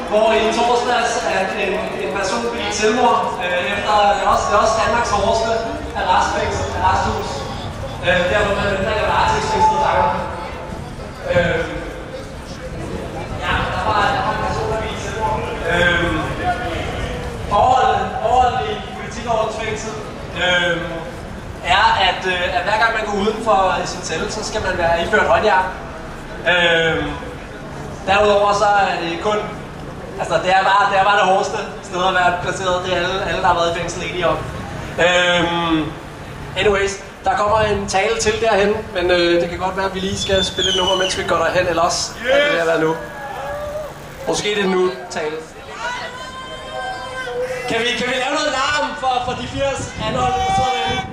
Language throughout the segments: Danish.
hvor i torsdags at en person begik selvmord efter det er også Danmarks hårdeste arresthus. Der hvor man venter i varetægtsfængslet fanger. Ja, der var en person, der begik selvmord. Forholdet i Politirådets fængsel er, at hver gang man går uden for sin celle, så skal man være iført håndjern. Derudover så er det kun, altså det er bare det hårdeste sted at være placeret. Det er alle der har været i fængsel enige om. Anyways, der kommer en tale til derhen, men det kan godt være, at vi lige skal spille et nummer, mens vi går derhen, eller også er det være nu. Måske det er nu tale. Kan vi lave noget larm for de 80 anholdte, der sidder derinde?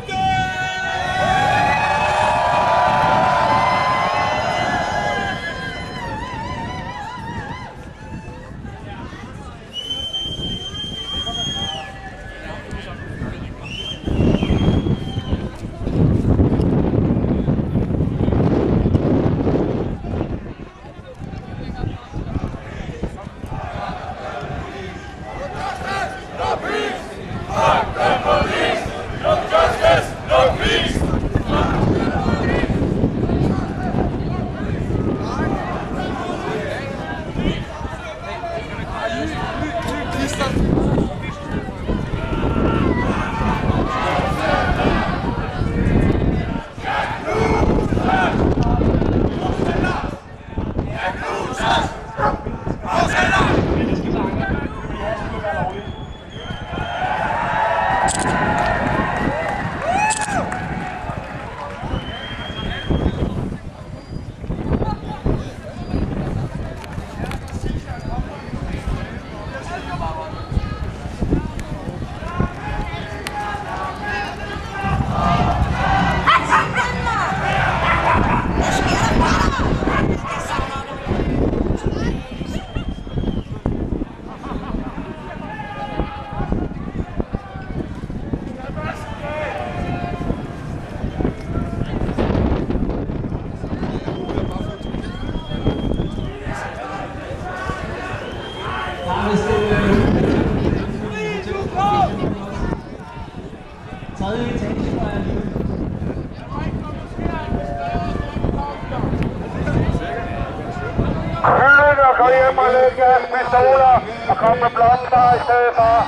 Gå hjem og lægge jeres pistoler og kom med blomster i stedet for.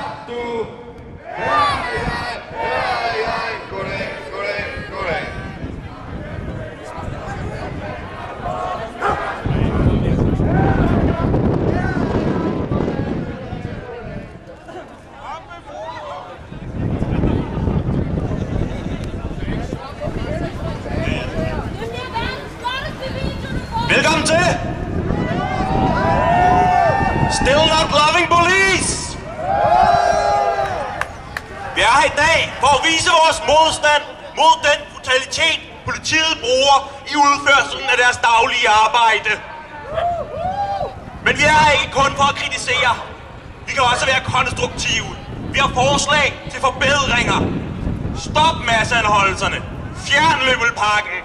Velkommen til! Still not loving police! Vi er her i dag for at vise vores modstand mod den brutalitet, politiet bruger i udførelsen af deres daglige arbejde. Men vi er her ikke kun for at kritisere. Vi kan også være konstruktive. Vi har forslag til forbedringer. Stop masseanholdelserne. Fjern Løbelparken.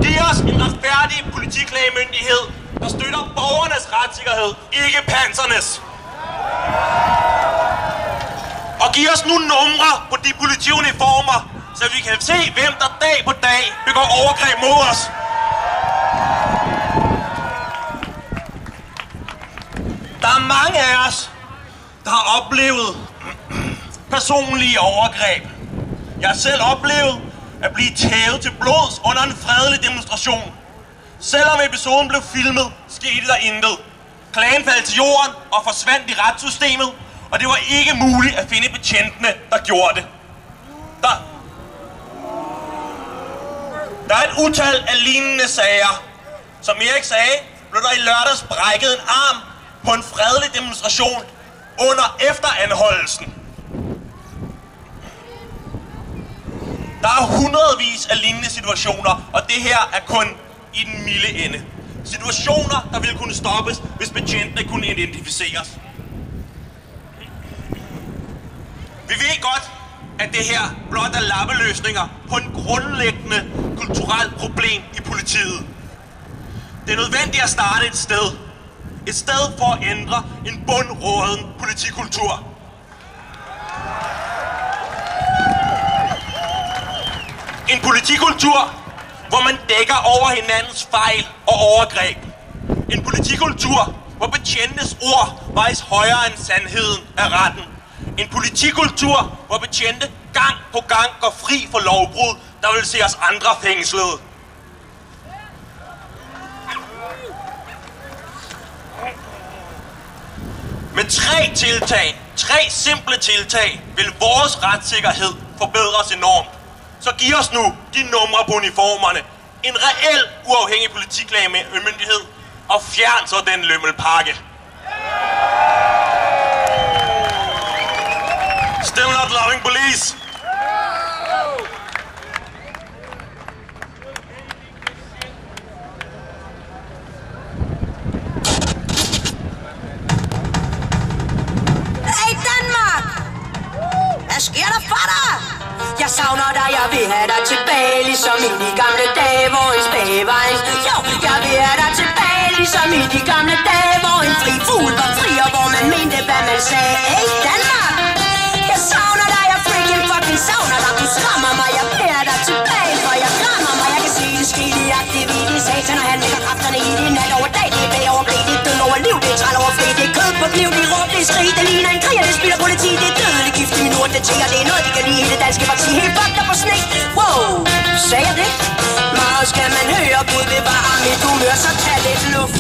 Giv os en retfærdig politiklagemyndighed, der støtter borgernes retssikkerhed, ikke pansernes. Og giv os nu numre på de politiuniformer, så vi kan se, hvem der dag på dag begår overgreb mod os. Der er mange af os, der har oplevet personlige overgreb. Jeg har selv oplevet at blive tævet til blods under en fredelig demonstration. Selvom episoden blev filmet, skete der intet. Klagen faldt til jorden og forsvandt i retssystemet, og det var ikke muligt at finde betjentene, der gjorde det. Der er et utal af lignende sager. Som Erik sagde, blev der i lørdags brækket en arm på en fredelig demonstration under efteranholdelsen. Der er hundredvis af lignende situationer, og det her er kun i den milde ende. Situationer, der ville kunne stoppes, hvis betjentene kunne identificeres. Vi ved godt, at det her blot er lappeløsninger på en grundlæggende kulturelt problem i politiet. Det er nødvendigt at starte et sted. Et sted for at ændre en bundråden politikultur. En politikultur, hvor man dækker over hinandens fejl og overgreb. En politikultur, hvor betjentes ord vejes højere end sandheden af retten. En politikultur, hvor betjente gang på gang går fri for lovbrud, der vil se os andre fængslede. Med tre simple tiltag, vil vores retssikkerhed forbedres enormt. Så giv os nu de numre på uniformerne, en reel uafhængig politiklagemyndighed, og fjern så den lømmelpakke. Still not loving police. Hey Danmark! Hvad sker der for dig? Jeg savner dig, jeg vil have dig tilbage, ligesom i de gamle dage, hvor en spage var en... Jo, jeg vil have dig tilbage, ligesom i de gamle dage, hvor en fri fugl var fri, og hvor man mente, hvad man sagde. Hey Danmark! Jeg savner dig, jeg freaking fucking savner dig. Du skræmmer mig, jeg bærer dig tilbage, for jeg græmmer mig. Jeg kan se det ske, det er aktivt, det satan, og han lægger kræfterne i det nat over dag. Det er bag over blæ, det er død over liv, det er træl over fri, det er kød på kniv, det er råb, det er skrig, det ligner en krig, og det spiller politi, det er dødelig gift i min ord, det tænker, det er noget, de kan lide i det danske parti. Helt fucked up på snek. Wow, sagde jeg det? Meget skal man høre, Gud bevare mit humør, så tag lidt luft.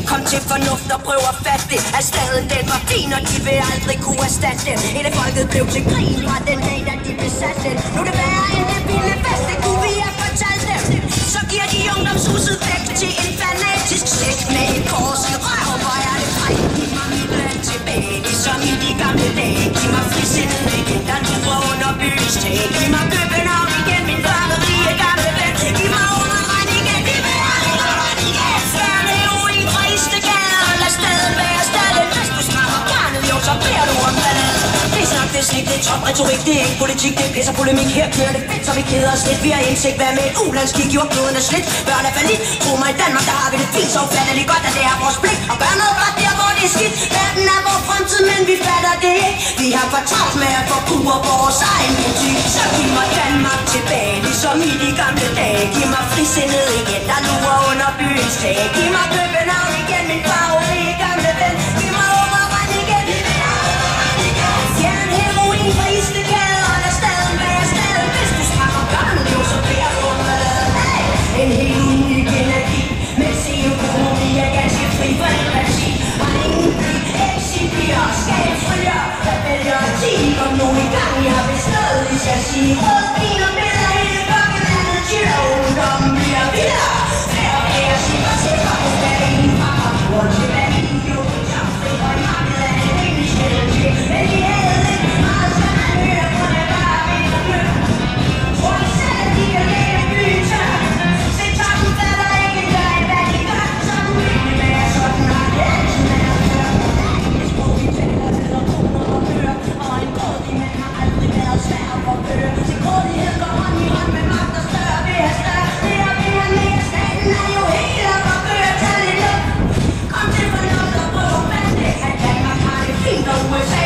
Kom til fornuft og prøv at fatte det, at staden den var fin, og de vil aldrig kunne erstatte den. Hele folket blev til grin fra den dag, da de besatte den. Nu er det værre end det vilde fest, det kunne vi have fortalt dem. Så giver de ungdomshuset væk til en fanatisk sekt med et kors i røv. Hvor er det frej, giv mig mit land tilbage, ligesom i de gamle dage. Giv mig frisindet igen, der lurer under byens tag. Giv mig København igen, min farverige gamle ven. Giv mig Ungarn igen, vi vil aldrig Ungarn igen. Fjern heroin fra Istegade, og lad staden være staden. Hvis du strammer garnet, jo, så bliver du om ballade. Det er snak, det er slik, det er top retorik, det er ikke politik, det er pis og polemik. Her kører det fedt, så vi keder os lidt. Vi har indsigt, hvad med et ulandskig gjort bloden er slidt. Børn er fallit, tro mig i Danmark, der har vi det fint. Så ufatteligt godt, at det er vores pligt. Og gør noget godt der, hvor det er skidt. Verden er vores fremtid, men vi fatter det ikke. Vi har for travlt med at forpure vores egen politik. Så giv mig Danmark tilbage, ligesom i de gamle dage. Giv mig frisindet igen, der lurer under byens tag. Giv mig København igen, min farverige gamle ven. Giv mig Ungarn igen, vi vil Ungarn igen. Fjern heroin fra Istegade, og lad staden være staden. Hvis du strammer garnet, jo, så bliver du om ballade. Hey! En helt unik energi, men CO2-økonomi er ganske fri for empati. Og ingen by, exibier, skabsfrier, der vælger at sige, kom nu i gang. Jeg vil stadig skal sige, rød, vin og billeder, hele kokkelandet, chiller, ungdommen bliver vildere. Færre flere siger til, og på dagen fra Hamburg til Berlin, jo, jobfri, og i markedet er det rimelig stille til. Men de havde lidt meget, så man hører på det bare ved at løbe. Tror de selv, at de kan lægge byen tør? Se, toppen fatter ikke gør, hvad de gør. Sådan vil det være, sådan har det altid været før. Et sprog, vi taler, hedder toner og bøger, og en grådig mand har aldrig været svær at forføre. Til grådighed går hånd i hånd med magt og større ved at større. Det er ved at mere staten er jo helt op og bøger. Tag lidt luft. Kom til fornuft og prøv at fatte, at Danmark har det fint, og USA